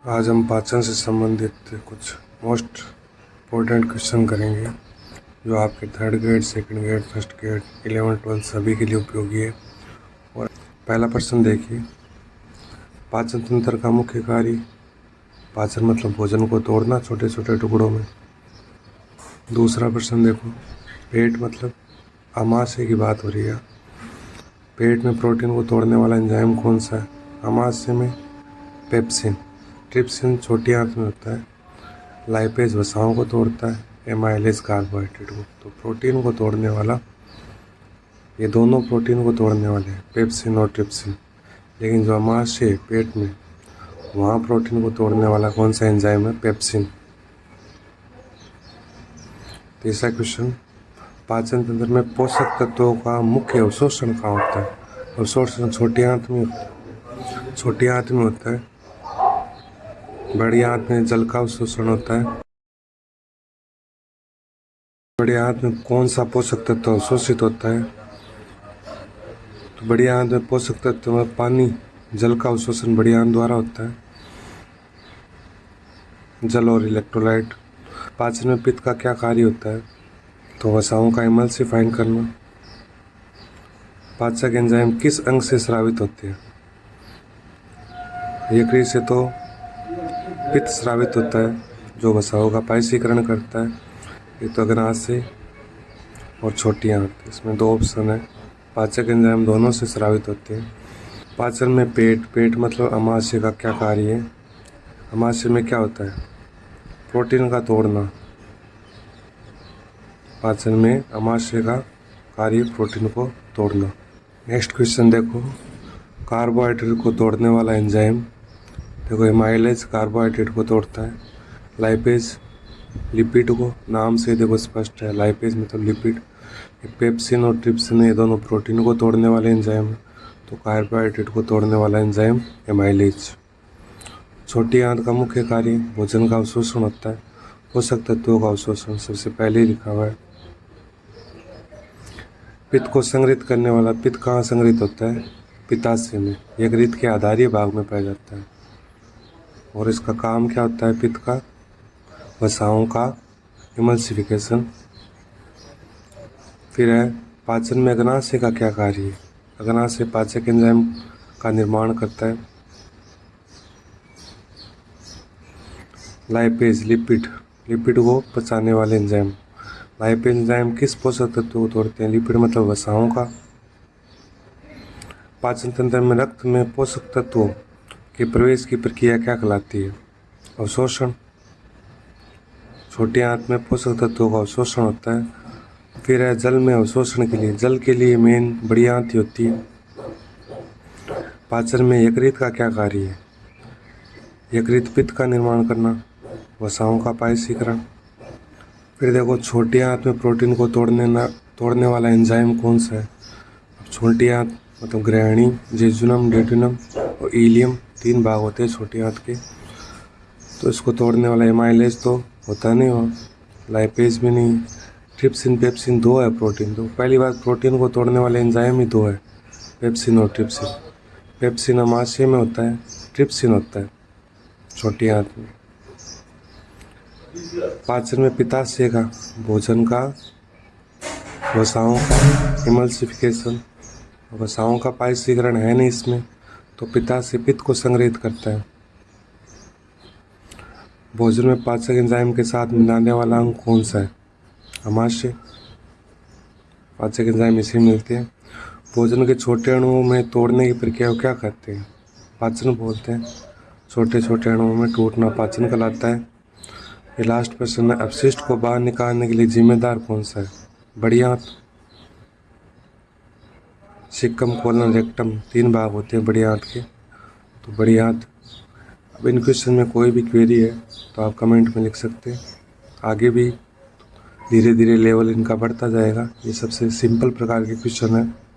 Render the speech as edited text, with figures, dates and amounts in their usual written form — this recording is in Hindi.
आज हम पाचन से संबंधित कुछ मोस्ट इम्पोर्टेंट क्वेश्चन करेंगे जो आपके third grade, second grade, first grade, 11, 12 सभी के लिए उपयोगी है। और पहला प्रश्न देखिए, पाचन तंत्र का मुख्य कार्य। पाचन मतलब भोजन को तोड़ना छोटे छोटे टुकड़ों में। दूसरा प्रश्न देखो, पेट मतलब आमाशय की बात हो रही है। पेट में प्रोटीन को तोड़ने वाला एंजाइम कौन सा है? आमाशय में पेप्सिन। ट्रिप्सिन छोटी आंत में होता है। लाइपेज वसाओं को तोड़ता है, एमाइलेज कार्बोहाइड्रेट को। तो प्रोटीन को तोड़ने वाला, ये दोनों प्रोटीन को तोड़ने वाले हैं, पेप्सिन और ट्रिप्सिन। लेकिन जो आमाशय पेट में, वहाँ प्रोटीन को तोड़ने वाला कौन सा एंजाइम है? पेप्सिन। तीसरा क्वेश्चन, पाचन तंत्र में पोषक तत्वों का मुख्य अवशोषण कहाँ होता है? अवशोषण छोटी आंत में होता है। बड़ी आंत में जल का अवशोषण होता है। बड़ी आंत में कौन सा पोषक तत्व अवशोषित होता है? तो बड़ी आंत में पोषक तत्व में पानी, जल का अवशोषण बड़ी आंत द्वारा होता है, जल और इलेक्ट्रोलाइट। पाचन में पित्त का क्या कार्य होता है? तो वसाओं का इमल्सिफाइंग करना। पाचक एंजाइम किस अंग से स्रावित होते हैं? यकृत से तो पित्त स्रावित होता है जो वसाओं का पायसीकरण करता है। एक तो अग्नाशय और छोटी आंत, इसमें दो ऑप्शन है। पाचक एंजाइम दोनों से स्रावित होते हैं। पाचन में पेट मतलब आमाशय का क्या कार्य है? आमाशय में क्या होता है? प्रोटीन का तोड़ना। पाचन में आमाशय का कार्य प्रोटीन को तोड़ना। नेक्स्ट क्वेश्चन देखो, कार्बोहाइड्रेट को तोड़ने वाला एंजाइम। देखो, एमाइलेज कार्बोहाइड्रेट को तोड़ता है। लाइपेज लिपिड को, नाम से देखो स्पष्ट है, लाइपेज मतलब लिपिड। पेप्सिन और ट्रिप्सिन ये दोनों प्रोटीन को तोड़ने वाले एंजाइम हैं। तो कार्बोहाइड्रेट को तोड़ने वाला एंजाइम एमाइलेज। छोटी आंत का मुख्य कार्य भोजन का अवशोषण होता है, पोषक तत्वों का अवशोषण सबसे पहले ही लिखा हुआ है। पित्त को संग्रहित करने वाला, पित्त कहाँ संग्रहित होता है? पित्ताशय में, यकृत के आधारीय भाग में पाया जाता है। और इसका काम क्या होता है पित्त का? वसाओं का इमल्सिफिकेशन। फिर है, पाचन में अग्नाशय का क्या कार्य है? अग्नाशय पाचक एंजाइम का निर्माण करता है। लाइपेज लिपिड को पचाने वाले एंजाइम। लाइपेज एंजाइम किस पोषक तत्व को तोड़ते हैं? लिपिड मतलब वसाओं का। पाचन तंत्र में रक्त में पोषक तत्वों के प्रवेश की प्रक्रिया क्या कहलाती है? अवशोषण। छोटी आंत में पोषक तत्वों का अवशोषण होता है। फिर है, जल में अवशोषण के लिए, जल के लिए मेन बड़ी आंत ही होती है। पाचन में यकृत का क्या कार्य है? यकृत पित्त का निर्माण करना, वसाओं का पायसीकरण। फिर देखो, छोटी आंत में प्रोटीन को तोड़ने वाला एंजाइम कौन सा है? छोटी आंत मतलब ग्रहणी, जेजुनम, डेड्यूनम और इलियम, 3 भाग होते हैं छोटी आंत के। तो इसको तोड़ने वाला एमाइलेज तो होता नहीं, हो लाइपेज भी नहीं। ट्रिप्सिन पेप्सिन 2 है प्रोटीन। तो पहली बात, प्रोटीन को तोड़ने वाले एंजाइम ही 2 है, पेप्सिन और ट्रिप्सिन। पेप्सिन आमाशय में होता है, ट्रिप्सिन होता है छोटी आंत में। पाचन में पित्ताशय का, भोजन का, वसाओं का इमल्सिफिकेशन, वसाओं का पायसीकरण है नहीं इसमें, तो पित्ताशय पित्त को संग्रहित करता है। भोजन में पाचक एंजाइम के साथ मिलाने वाला अंग कौन सा है? आमाशय। पाचक एंजाइम इसे मिलते हैं। भोजन के छोटे अणुओं में तोड़ने की प्रक्रिया को क्या कहते हैं? पाचन बोलते हैं। छोटे छोटे अणुओं में टूटना पाचन कहलाता है। ये लास्ट प्रश्न है, अपशिष्ट को बाहर निकालने के लिए जिम्मेदार कौन सा है? बड़ी आंत। सिक्कम, कोलन, रेक्टम, 3 भाग होते हैं बड़ी आंत के। तो बड़ी आंत। अब इन क्वेश्चन में कोई भी क्वेरी है तो आप कमेंट में लिख सकते हैं। आगे भी धीरे धीरे लेवल इनका बढ़ता जाएगा। ये सबसे सिंपल प्रकार के क्वेश्चन है।